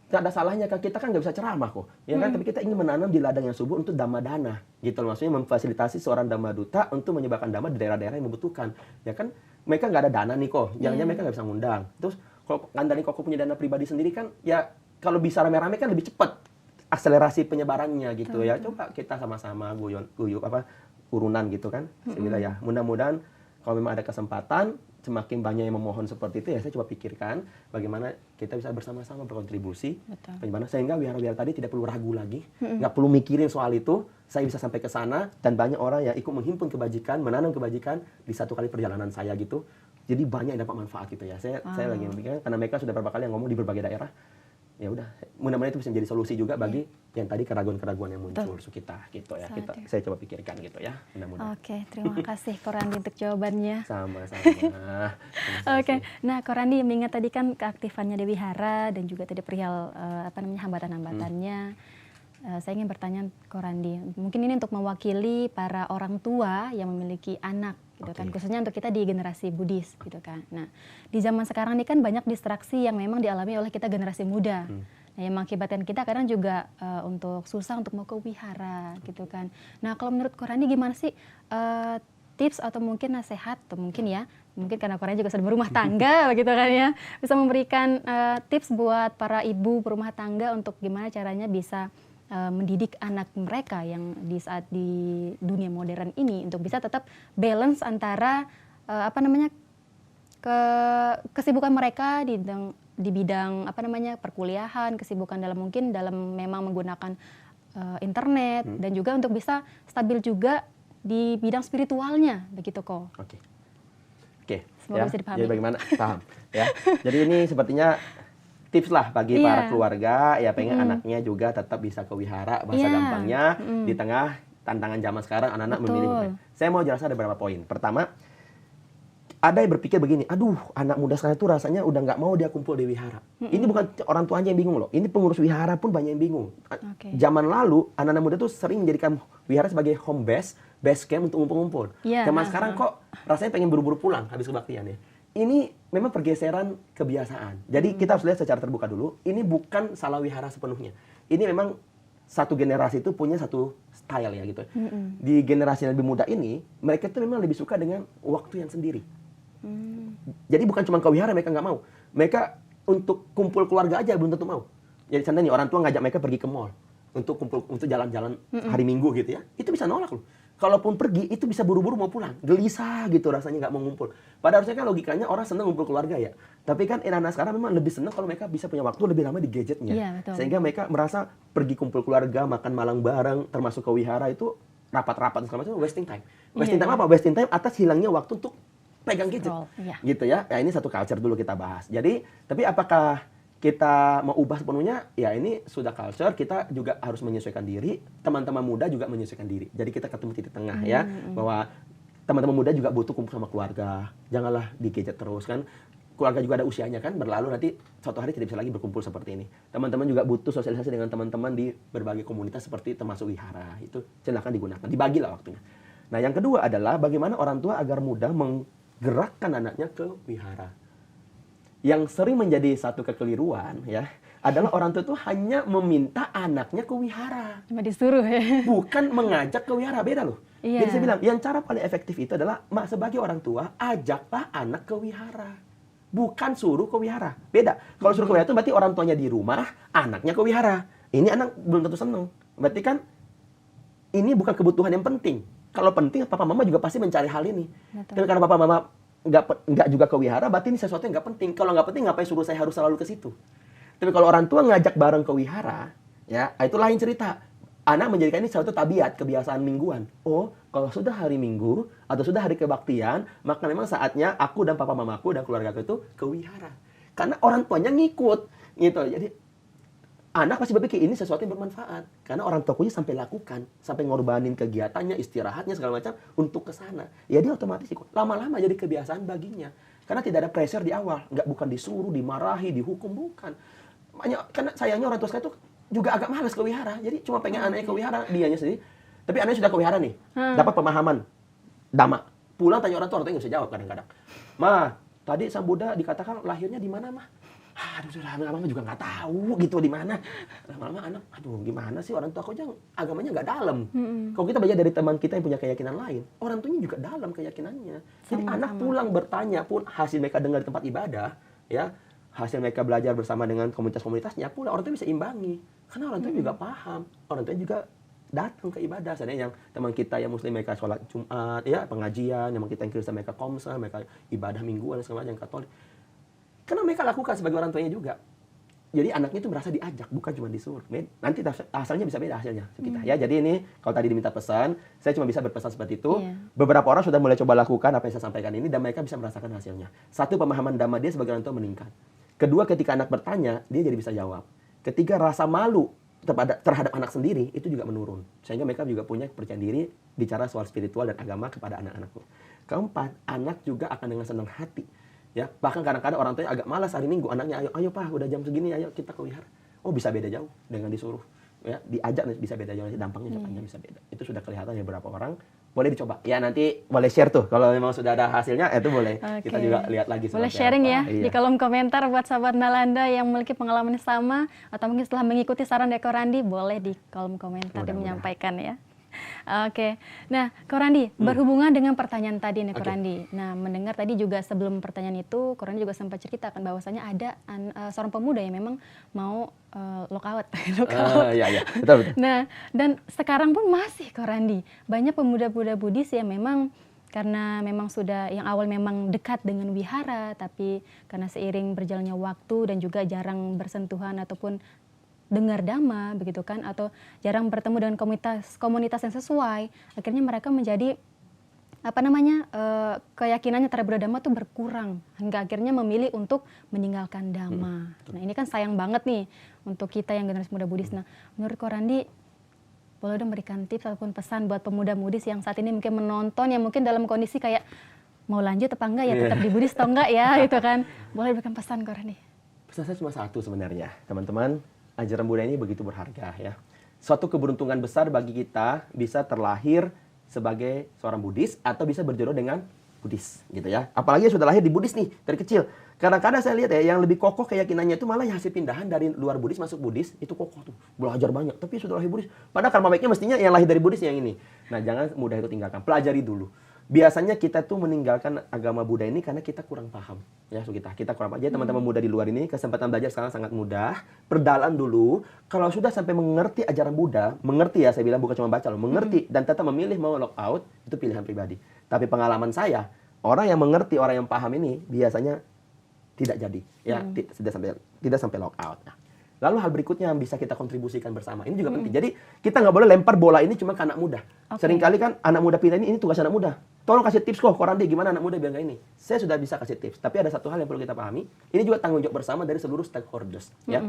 tidak ada salahnya kan, kita kan nggak bisa ceramah kok, ya kan, tapi kita ingin menanam di ladang yang subur untuk dhamma dana, gitu loh, maksudnya memfasilitasi seorang dhamma duta untuk menyebarkan dhamma di daerah-daerah yang membutuhkan, ya kan, mereka nggak ada dana nih kok, jangan-jangan mereka nggak bisa ngundang, terus kalau Ngandani kok punya dana pribadi sendiri kan, ya kalau bisa rame-rame kan lebih cepat akselerasi penyebarannya gitu ya, coba kita sama-sama guyup urunan gitu kan, saya bilang ya, mudah-mudahan kalau memang ada kesempatan, semakin banyak yang memohon seperti itu ya saya coba pikirkan bagaimana kita bisa bersama-sama berkontribusi, bagaimana sehingga wihara-wihara tadi tidak perlu ragu lagi, nggak perlu mikirin soal itu, saya bisa sampai ke sana dan banyak orang yang ikut menghimpun kebajikan, menanam kebajikan di satu kali perjalanan saya gitu, jadi banyak yang dapat manfaat gitu ya. Saya lagi memikirkan karena mereka sudah beberapa kali yang ngomong di berbagai daerah. Ya udah, mudah-mudahan itu bisa menjadi solusi juga bagi yang tadi keraguan-keraguan yang muncul kita gitu ya. Saya coba pikirkan gitu ya, mudah-mudahan. Oke, terima kasih Korandi untuk jawabannya. Sama-sama. Oke, nah Korandi mengingat tadi kan keaktifannya di wihara dan juga tadi perihal hambatan-hambatannya. Saya ingin bertanya Korandi, mungkin ini untuk mewakili para orang tua yang memiliki anak gitu kan, khususnya untuk kita di generasi Buddhis gitu kan. Nah, di zaman sekarang ini kan banyak distraksi yang memang dialami oleh kita generasi muda. Nah, yang mengakibatkan kita kadang juga untuk susah untuk mau ke wihara gitu kan. Nah, kalau menurut Korandi gimana sih tips atau mungkin nasihat atau mungkin karena Korandi juga sudah berumah tangga begitu kan ya, bisa memberikan tips buat para ibu berumah tangga untuk gimana caranya bisa mendidik anak mereka yang di saat di dunia modern ini untuk bisa tetap balance antara kesibukan mereka di bidang perkuliahan, kesibukan dalam memang menggunakan internet dan juga untuk bisa stabil juga di bidang spiritualnya begitu kok. Oke. Semoga ya, bisa dipahami. Jadi bagaimana? Paham ya. Jadi ini sepertinya tips lah bagi para keluarga ya pengen anaknya juga tetap bisa ke wihara, bahasa gampangnya di tengah tantangan zaman sekarang anak-anak memilih. Saya mau jelaskan ada beberapa poin. Pertama, ada yang berpikir begini, aduh anak muda sekarang itu rasanya udah nggak mau dia kumpul di wihara. Ini bukan orang tuanya yang bingung loh, ini pengurus wihara pun banyak yang bingung. Zaman lalu anak-anak muda tuh sering menjadikan wihara sebagai home base camp untuk ngumpul-ngumpul. Zaman sekarang kok rasanya pengen buru-buru pulang habis kebaktian ya. Ini memang pergeseran kebiasaan. Jadi kita harus lihat secara terbuka dulu. Ini bukan salah wihara sepenuhnya. Ini memang satu generasi itu punya satu style ya gitu. Di generasi yang lebih muda ini, mereka itu memang lebih suka dengan waktu yang sendiri. Jadi bukan cuma ke wihara mereka nggak mau. Mereka untuk kumpul keluarga aja belum tentu mau. Jadi contohnya orang tua ngajak mereka pergi ke mall untuk kumpul, untuk jalan-jalan hari Minggu gitu ya, itu bisa nolak loh. Kalaupun pergi itu bisa buru-buru mau pulang, gelisah gitu rasanya nggak mau ngumpul. Padahal harusnya kan logikanya orang senang ngumpul keluarga ya. Tapi kan anak-anak sekarang memang lebih senang kalau mereka bisa punya waktu lebih lama di gadgetnya. Iya, betul. Sehingga mereka merasa pergi kumpul keluarga, makan malam bareng, termasuk ke wihara itu rapat-rapat segala macam, wasting time. Wasting time apa? Wasting time atas hilangnya waktu untuk pegang gadget. Iya. Gitu ya. Ya ini satu culture dulu kita bahas. Jadi, tapi apakah kita mau ubah sepenuhnya? Ya ini sudah culture, kita juga harus menyesuaikan diri, teman-teman muda juga menyesuaikan diri. Jadi kita ketemu titik tengah ya, bahwa teman-teman muda juga butuh kumpul sama keluarga. Janganlah di gadget terus kan. Keluarga juga ada usianya kan, berlalu nanti suatu hari tidak bisa lagi berkumpul seperti ini. Teman-teman juga butuh sosialisasi dengan teman-teman di berbagai komunitas seperti termasuk wihara. Itu silakan digunakan, dibagilah waktunya. Nah, yang kedua adalah bagaimana orang tua agar mudah menggerakkan anaknya ke wihara. Yang sering menjadi satu kekeliruan ya adalah orang tua itu hanya meminta anaknya ke wihara. Cuma disuruh ya. Bukan mengajak ke wihara, beda loh. Iya. Jadi saya bilang, yang cara paling efektif itu adalah sebagai orang tua, ajaklah anak ke wihara. Bukan suruh ke wihara. Beda. Kalau suruh ke wihara itu berarti orang tuanya di rumah, anaknya ke wihara. Ini anak belum tentu senang. Berarti kan ini bukan kebutuhan yang penting. Kalau penting, papa mama juga pasti mencari hal ini. Dan karena papa mama nggak juga ke wihara, berarti ini sesuatu yang nggak penting. Kalau nggak penting, ngapain suruh saya harus selalu ke situ? Tapi kalau orang tua ngajak bareng ke wihara, ya itu lain cerita. Anak menjadikan ini suatu tabiat, kebiasaan mingguan. Oh, kalau sudah hari Minggu atau sudah hari kebaktian, maka memang saatnya aku dan papa mamaku dan keluargaku itu ke wihara. Karena orang tuanya ngikut, gitu. Jadi anak pasti berpikir ini sesuatu yang bermanfaat. Karena orang tuanya sampai lakukan, sampai ngorbanin kegiatannya, istirahatnya, segala macam untuk ke sana. Ya dia otomatis ikut. Lama-lama jadi kebiasaan baginya. Karena tidak ada pressure di awal. Bukan disuruh, dimarahi, dihukum, bukan. Karena sayangnya orang tua saya itu juga agak malas ke wihara. Jadi cuma pengen anaknya ke wihara, dianya sendiri. Tapi anaknya sudah ke wihara nih, dapat pemahaman dhamma. Pulang tanya orang tua nggak bisa jawab kadang-kadang. Ma, tadi Sang Buddha dikatakan lahirnya di mana, mah? Aduh, sudah lama-lama juga nggak tahu gitu di mana. Lama-lama anak, aduh gimana sih orang tua aku aja agamanya nggak dalam. Kalau kita belajar dari teman kita yang punya keyakinan lain, orang tuanya juga dalam keyakinannya. Jadi anak pulang bertanya pun hasil mereka dengar di tempat ibadah, ya hasil mereka belajar bersama dengan komunitas-komunitasnya, pula orang tua bisa imbangi. Karena orang tua juga paham, orang tua juga datang ke ibadah. Seandainya yang teman kita yang muslim mereka sholat Jumat, ya pengajian, yang kita yang Kristen mereka komsa, mereka ibadah mingguan segala macam, yang Katolik. Karena mereka lakukan sebagai orang tuanya juga. Jadi anaknya itu merasa diajak, bukan cuma disuruh. Nanti hasilnya bisa beda hasilnya kita. Ya, jadi ini kalau tadi diminta pesan, saya cuma bisa berpesan seperti itu. Beberapa orang sudah mulai coba lakukan apa yang saya sampaikan ini dan mereka bisa merasakan hasilnya. Satu, pemahaman dhamma dia sebagai orang tua meningkat. Kedua, ketika anak bertanya, dia jadi bisa jawab. Ketiga, rasa malu terhadap anak sendiri itu juga menurun. Sehingga mereka juga punya kepercayaan diri bicara soal spiritual dan agama kepada anak-anaknya. Keempat, anak juga akan dengan senang hati. Ya, bahkan kadang-kadang orang tuanya agak malas hari Minggu, anaknya ayo Pak, udah jam segini, ayo kita ke wihara. Oh, bisa beda jauh dengan disuruh. Ya, diajak bisa beda jauh, dampaknya contohnya bisa beda. Itu sudah kelihatan ya beberapa orang. Boleh dicoba. Ya, nanti boleh share tuh kalau memang sudah ada hasilnya, itu boleh. Kita juga lihat lagi. Boleh sharing ya di kolom komentar buat sahabat Nalanda yang memiliki pengalaman sama atau mungkin setelah mengikuti saran dari Ko Randi, boleh di kolom komentar menyampaikan ya. Oke, nah Ko Randi, berhubungan dengan pertanyaan tadi nih Ko Randi. Nah, mendengar tadi juga sebelum pertanyaan itu, Ko Randi juga sempat ceritakan bahwasanya ada seorang pemuda yang memang mau lockout. Iya, betul. Nah, dan sekarang pun masih Ko Randi, banyak pemuda-pemuda Buddhis yang memang karena memang sudah yang awal memang dekat dengan wihara, tapi karena seiring berjalannya waktu dan juga jarang bersentuhan ataupun dengar dhamma begitu kan, atau jarang bertemu dengan komunitas yang sesuai, akhirnya mereka menjadi keyakinannya terhadap dhamma itu berkurang hingga akhirnya memilih untuk meninggalkan dhamma. Nah, ini kan sayang banget nih untuk kita yang generasi muda Buddhis. Nah, menurut Ko Randi, boleh dong berikan tips ataupun pesan buat pemuda Buddhis yang saat ini mungkin menonton, yang mungkin dalam kondisi kayak mau lanjut apa enggak ya, tetap di Buddhis atau enggak ya gitu kan. Boleh berikan pesan Ko Randi? Pesan saya cuma satu sebenarnya, teman-teman. Ajaran Buddha ini begitu berharga ya. Suatu keberuntungan besar bagi kita bisa terlahir sebagai seorang Buddhis atau bisa berjodoh dengan Buddhis gitu ya. Apalagi sudah lahir di Buddhis nih dari kecil. Kadang-kadang saya lihat ya yang lebih kokoh keyakinannya itu malah hasil pindahan dari luar Buddhis masuk Buddhis, itu kokoh tuh. Belajar banyak tapi sudah lahir Buddhis. Padahal karma baiknya mestinya yang lahir dari Buddhis yang ini. Nah, jangan mudah itu tinggalkan. Pelajari dulu. biasanya kita tuh meninggalkan agama Buddha ini karena kita kurang paham. Ya, so kita kurang paham. Jadi teman-teman muda di luar ini, kesempatan belajar sekarang sangat mudah. Perdalam dulu. Kalau sudah sampai mengerti ajaran Buddha, mengerti ya, saya bilang bukan cuma baca loh, mengerti dan tetap memilih mau lock out, itu pilihan pribadi. Tapi pengalaman saya, orang yang mengerti, orang yang paham ini biasanya tidak jadi, ya, tidak sampai lock out. Nah, lalu hal berikutnya yang bisa kita kontribusikan bersama, ini juga penting. Jadi kita nggak boleh lempar bola ini cuma ke anak muda. Seringkali kan anak muda pindah ini tugas anak muda. Tolong kasih tips kok, Korandi gimana anak muda biar nggak ini. Saya sudah bisa kasih tips, tapi ada satu hal yang perlu kita pahami. Ini juga tanggung jawab bersama dari seluruh stakeholders. Ya,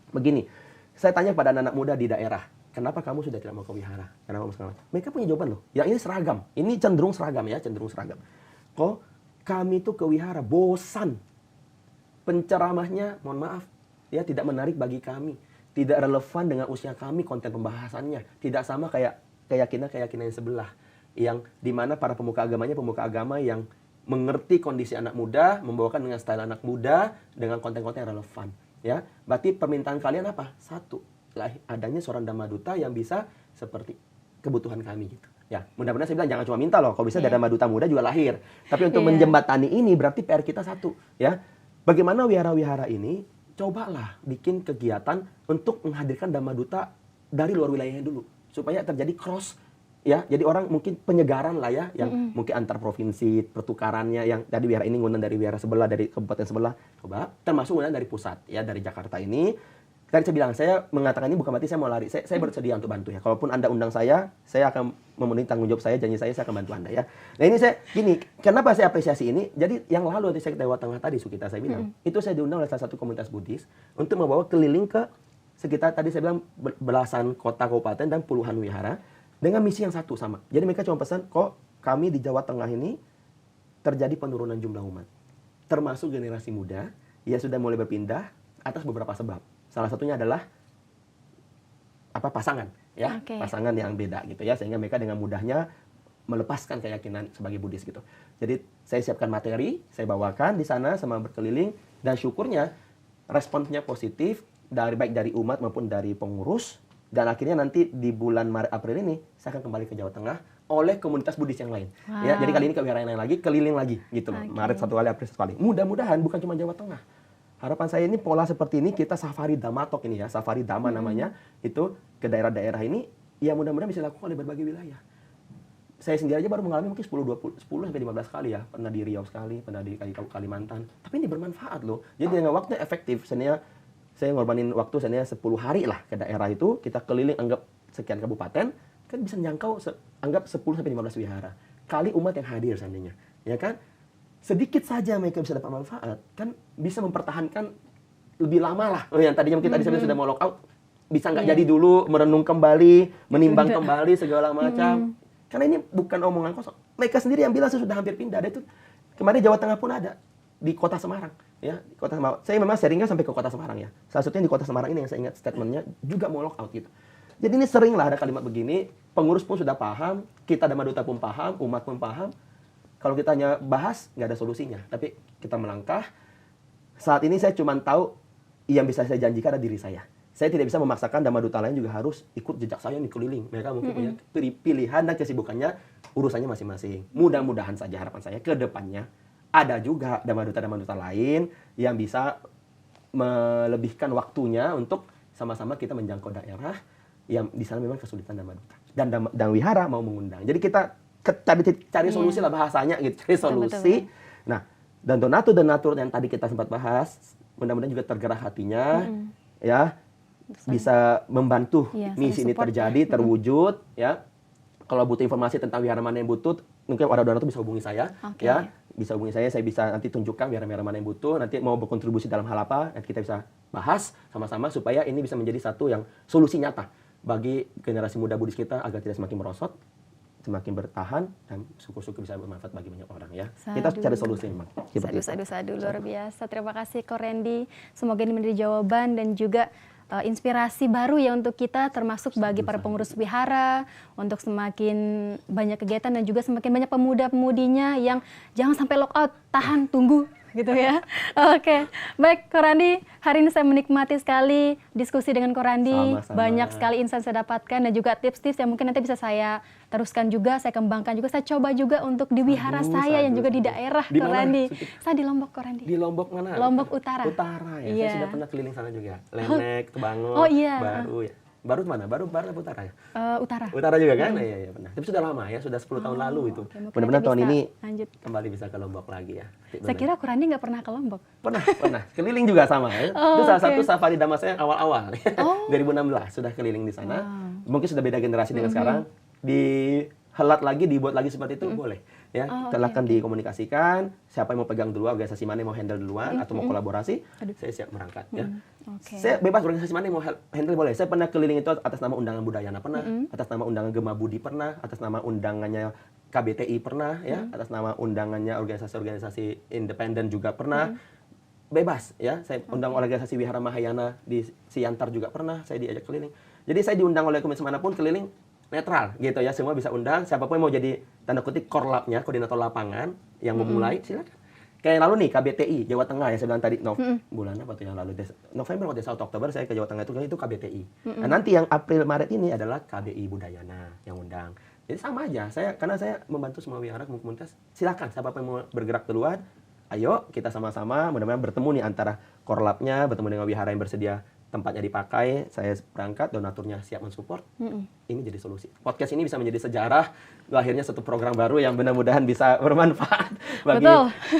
begini, saya tanya pada anak muda di daerah, kenapa kamu sudah tidak mau ke wihara? Kenapa mau sekarang? Mereka punya jawaban loh. Yang ini seragam, ini cenderung seragam ya, cenderung seragam. Kok kami tuh ke wihara bosan, penceramahnya, mohon maaf, ya tidak menarik bagi kami, tidak relevan dengan usia kami konten pembahasannya, tidak sama kayak keyakinan yang sebelah, yang dimana para pemuka agama yang mengerti kondisi anak muda, membawakan dengan style anak muda, dengan konten-konten yang relevan. Ya, berarti permintaan kalian apa? Satu, adanya seorang Dhamma Duta yang bisa seperti kebutuhan kami gitu. Ya, mudah-mudahan saya bilang jangan cuma minta loh, kalau bisa dari Dhamma Duta muda juga lahir. Tapi untuk menjembatani ini berarti PR kita satu, ya. Bagaimana wihara-wihara ini cobalah bikin kegiatan untuk menghadirkan Dhamma Duta dari luar wilayahnya dulu supaya terjadi cross, ya. Jadi orang mungkin penyegaran lah ya, yang mungkin antar provinsi, pertukarannya yang tadi wihara ini ngundang dari wihara sebelah, dari kabupaten sebelah, coba termasuk ngundang dari pusat ya, dari Jakarta ini. Tadi saya bilang, saya mengatakan ini bukan berarti saya mau lari, saya bersedia untuk bantu ya. Kalaupun Anda undang saya akan memenuhi tanggung jawab saya, janji saya akan bantu Anda ya. Nah ini saya, gini, kenapa saya apresiasi ini? Jadi yang lalu nanti saya ke Jawa Tengah tadi, Sukita saya bilang, itu saya diundang oleh salah satu komunitas Buddhis untuk membawa keliling ke sekitar, tadi saya bilang, belasan kota, kabupaten, dan puluhan wihara, dengan misi yang satu sama. Jadi mereka cuma pesan, kok kami di Jawa Tengah ini terjadi penurunan jumlah umat. Termasuk generasi muda, yang sudah mulai berpindah atas beberapa sebab. Salah satunya adalah pasangan, ya, pasangan yang beda gitu ya, sehingga mereka dengan mudahnya melepaskan keyakinan sebagai Buddhis gitu. Jadi saya siapkan materi, saya bawakan di sana sama berkeliling, dan syukurnya responsnya positif baik dari umat maupun dari pengurus, dan akhirnya nanti di bulan Maret April ini saya akan kembali ke Jawa Tengah oleh komunitas Buddhis yang lain. Ya, jadi kali ini ke wihara yang lain lagi, keliling lagi gitu loh. Maret satu kali, April satu kali. Mudah-mudahan bukan cuma Jawa Tengah. Harapan saya ini pola seperti ini, kita safari Dhammatok ini ya, safari Dhamma namanya, itu ke daerah-daerah ini, ya mudah-mudahan bisa dilakukan oleh berbagai wilayah. Saya sendiri aja baru mengalami mungkin 10 sampai 15 kali ya, pernah di Riau sekali, pernah di Kalimantan. Tapi ini bermanfaat loh. Jadi dengan waktu efektif, saya ngorbanin waktu 10 hari lah ke daerah itu, kita keliling anggap sekian kabupaten, kan bisa menjangkau anggap 10 sampai 15 wihara. Kali umat yang hadir seandainya, ya kan? Sedikit saja mereka bisa dapat manfaat, kan bisa mempertahankan lebih lama lah. Yang tadinya mungkin tadi saya sudah mau lock out, bisa nggak jadi dulu, merenung kembali, menimbang kembali segala macam. Karena ini bukan omongan kosong. Mereka sendiri yang bilang saya sudah hampir pindah. Ada itu kemarin Jawa Tengah pun ada di Kota Semarang, ya. Di Kota Semarang. Saya memang seringnya sampai ke Kota Semarang ya. Salah satunya di Kota Semarang ini yang saya ingat statementnya juga mau lock out gitu. Jadi ini sering lah ada kalimat begini. Pengurus pun sudah paham, kita Dhamma Duta pun paham, umat pun paham. Kalau kita hanya bahas, nggak ada solusinya. Tapi kita melangkah. Saat ini saya cuma tahu yang bisa saya janjikan adalah diri saya. Saya tidak bisa memaksakan Dhamma Duta lain juga harus ikut jejak saya nih keliling. Mereka mungkin punya pilihan dan kesibukannya, urusannya masing-masing. Mudah-mudahan saja harapan saya ke depannya ada juga Dhamma Duta lain yang bisa melebihkan waktunya untuk sama-sama kita menjangkau daerah yang di sana memang kesulitan Dhamma Duta. Dan wihara mau mengundang. Jadi kita cari solusi lah bahasanya gitu, cari solusi. Betul. Nah, dan donatur yang tadi kita sempat bahas, mudah-mudahan juga tergerak hatinya, ya, bisa membantu misi ini terjadi, terwujud, ya. Kalau butuh informasi tentang wihara mana yang butuh, mungkin ada donatur bisa hubungi saya, ya, bisa hubungi saya bisa nanti tunjukkan wihara mana yang butuh, nanti mau berkontribusi dalam hal apa, nanti kita bisa bahas sama-sama supaya ini bisa menjadi satu yang solusi nyata bagi generasi muda Buddhis kita agar tidak semakin merosot, semakin bertahan, dan syukur-syukur bisa bermanfaat bagi banyak orang ya. Kita cari solusi memang. Sadu, luar biasa. Terima kasih Ko Randy. Semoga ini menjadi jawaban dan juga inspirasi baru ya untuk kita, termasuk bagi para pengurus wihara, untuk semakin banyak kegiatan dan juga semakin banyak pemuda-pemudinya yang jangan sampai lock out, tahan, tunggu. gitu ya. Oke, baik Korandi, hari ini saya menikmati sekali diskusi dengan Korandi. Sama-sama. Banyak sekali insight saya dapatkan dan juga tips-tips yang mungkin nanti bisa saya teruskan juga, saya kembangkan juga, saya coba juga untuk di wihara saya yang juga di daerah Di mana? Korandi. Saya di Lombok Korandi. Di Lombok mana? Lombok Utara. Utara ya. Iya. Saya sudah pernah keliling sana juga. Lenek, Tebango, Oh, iya. Baru ya. Baru mana? Baru Utara ya? Utara. Utara juga kan? Iya pernah. Tapi sudah lama ya, sudah 10 tahun lalu itu. Oke, mungkin Mudah-mudahan nanti tahun bisa ini lanjut. kembali bisa ke Lombok lagi ya. Saya kira Korandi nggak pernah ke Lombok. Pernah. Keliling juga sama ya. Oh, Itu salah oke. satu safari Dhamma saya awal-awal. Oh. 2016 sudah keliling di sana. Wow. Mungkin sudah beda generasi dengan sekarang. Dihelat lagi, dibuat lagi seperti itu boleh. Ya, Oh, silakan dikomunikasikan. Siapa yang mau pegang duluan, organisasi mana yang mau handle duluan atau mau kolaborasi, saya siap berangkat ya. Oke. Saya bebas organisasi mana yang mau handle boleh. Saya pernah keliling itu atas nama undangan Budayana pernah, atas nama undangan Gema Budi pernah, atas nama undangannya KBTI pernah ya, atas nama undangannya organisasi-organisasi independen juga pernah. Bebas ya, saya undang organisasi Wihara Mahayana di Siantar juga pernah, saya diajak keliling. Jadi saya diundang oleh komisi manapun keliling netral gitu ya, semua bisa undang. Siapapun yang mau jadi tanda kutip korlapnya, koordinator lapangan yang memulai, silakan. Kayak lalu nih KBTI Jawa Tengah ya, saya bilang tadi bulan apa tuh yang lalu, November atau Oktober saya ke Jawa Tengah itu KBTI. Nah, nanti yang April Maret ini adalah KBI Budayana yang undang. Jadi sama aja, karena saya membantu semua wihara komunitas, silakan siapapun yang mau bergerak duluan, ayo kita sama-sama mudah-mudahan bertemu nih antara korlapnya, bertemu dengan wihara yang bersedia tempatnya dipakai, saya berangkat, donaturnya siap mensupport. Ini jadi solusi. Podcast ini bisa menjadi sejarah lahirnya satu program baru yang mudah-mudahan bisa bermanfaat bagi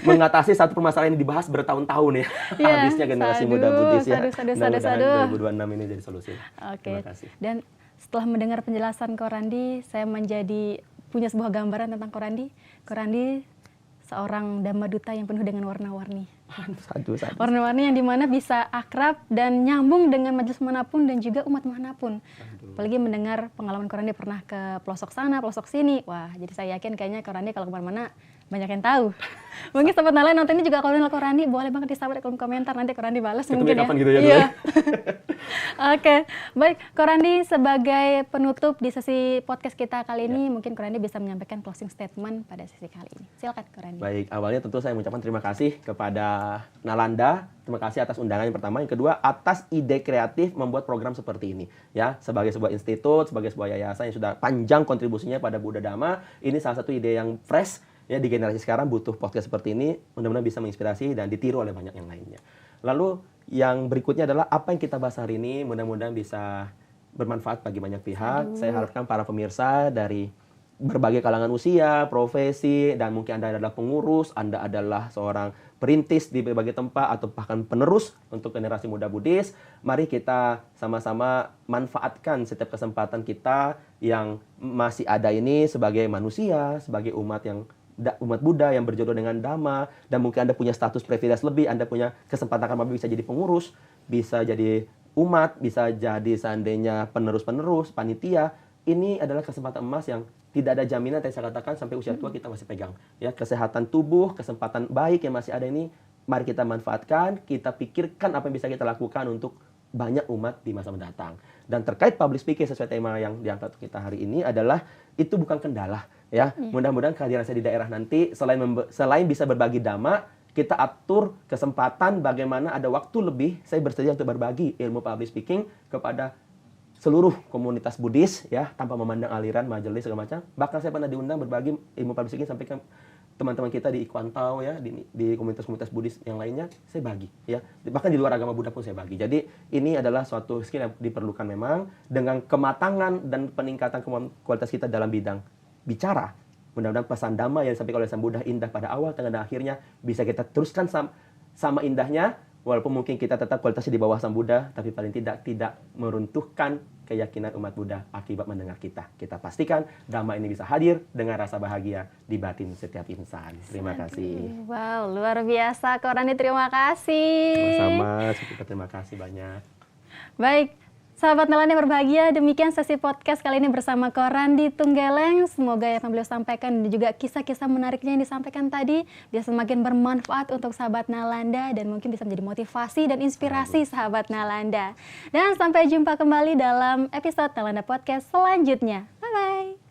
mengatasi satu permasalahan yang dibahas bertahun-tahun ya. Habisnya generasi muda Buddhis ya. Mudah-mudahan 2026 ini jadi solusi. Oke. Terima kasih. Dan setelah mendengar penjelasan Korandi, saya menjadi punya sebuah gambaran tentang Korandi. Korandi seorang Dhamma Duta yang penuh dengan warna-warni. Sadu. Warna-warni yang dimana bisa akrab dan nyambung dengan majelis manapun dan juga umat manapun. Apalagi mendengar pengalaman Korandi pernah ke pelosok sana, pelosok sini. Wah, jadi saya yakin kayaknya Korandi kalau kemana-mana banyak yang tahu. Mungkin sobat Nalayan nonton ini juga kalau kenal Korandi, boleh banget disabar di kolom komentar, nanti Korandi balas mungkin ya. Kapan gitu ya? Iya. Oke, baik Korandi sebagai penutup di sesi podcast kita kali ini, mungkin Korandi bisa menyampaikan closing statement pada sesi kali ini. Silakan Korandi. Baik, awalnya tentu saya mengucapkan terima kasih kepada Nalanda. Terima kasih atas undangan yang pertama. Yang kedua, atas ide kreatif membuat program seperti ini. Ya, sebagai sebuah institut, sebagai sebuah yayasan yang sudah panjang kontribusinya pada Buddha Dhamma, ini salah satu ide yang fresh. Ya, di generasi sekarang butuh podcast seperti ini, mudah-mudahan bisa menginspirasi dan ditiru oleh banyak yang lainnya. Lalu yang berikutnya adalah apa yang kita bahas hari ini, mudah-mudahan bisa bermanfaat bagi banyak pihak. Saya harapkan para pemirsa dari berbagai kalangan usia, profesi, dan mungkin Anda adalah pengurus, Anda adalah seorang perintis di berbagai tempat, atau bahkan penerus untuk generasi muda Buddhis. Mari kita sama-sama manfaatkan setiap kesempatan kita yang masih ada ini sebagai manusia, sebagai umat Buddha yang berjodoh dengan Dhamma, dan mungkin Anda punya status privilege lebih, Anda punya kesempatan kan bisa jadi pengurus, bisa jadi umat, bisa jadi seandainya penerus-penerus, panitia. Ini adalah kesempatan emas yang tidak ada jaminan, tadi saya katakan sampai usia tua kita masih pegang. Ya, kesehatan tubuh, kesempatan baik yang masih ada ini, mari kita manfaatkan, kita pikirkan apa yang bisa kita lakukan untuk banyak umat di masa mendatang. Dan terkait public speaking sesuai tema yang diangkat kita hari ini adalah itu bukan kendala. Ya, mudah-mudahan kehadiran saya di daerah nanti selain bisa berbagi dhamma, kita atur kesempatan bagaimana ada waktu lebih saya bersedia untuk berbagi ilmu public speaking kepada seluruh komunitas Buddhis ya, tanpa memandang aliran, majelis segala macam. Bahkan saya pernah diundang berbagi ilmu public speaking sampai ke teman-teman kita di Ikwantau ya, di komunitas-komunitas Buddhis yang lainnya saya bagi ya. Bahkan di luar agama Buddha pun saya bagi. Jadi ini adalah suatu skill yang diperlukan memang dengan kematangan dan peningkatan kualitas kita dalam bidang bicara. Mudah-mudahan pesan Dhamma yang disampaikan oleh Sang Buddha indah pada awal, tengah, dan akhirnya bisa kita teruskan sama indahnya, walaupun mungkin kita tetap kualitasnya di bawah Sang Buddha, tapi paling tidak meruntuhkan keyakinan umat Buddha akibat mendengar kita. Kita pastikan Dhamma ini bisa hadir dengan rasa bahagia di batin setiap insan. Terima kasih. Wow, luar biasa Korandi, terima kasih. Sama-sama, terima kasih banyak. Baik, sahabat Nalanda yang berbahagia, demikian sesi podcast kali ini bersama Korandi Tunggeleng. Semoga yang beliau sampaikan dan juga kisah-kisah menariknya yang disampaikan tadi bisa semakin bermanfaat untuk sahabat Nalanda dan mungkin bisa menjadi motivasi dan inspirasi sahabat Nalanda. Dan sampai jumpa kembali dalam episode Nalanda Podcast selanjutnya. Bye-bye.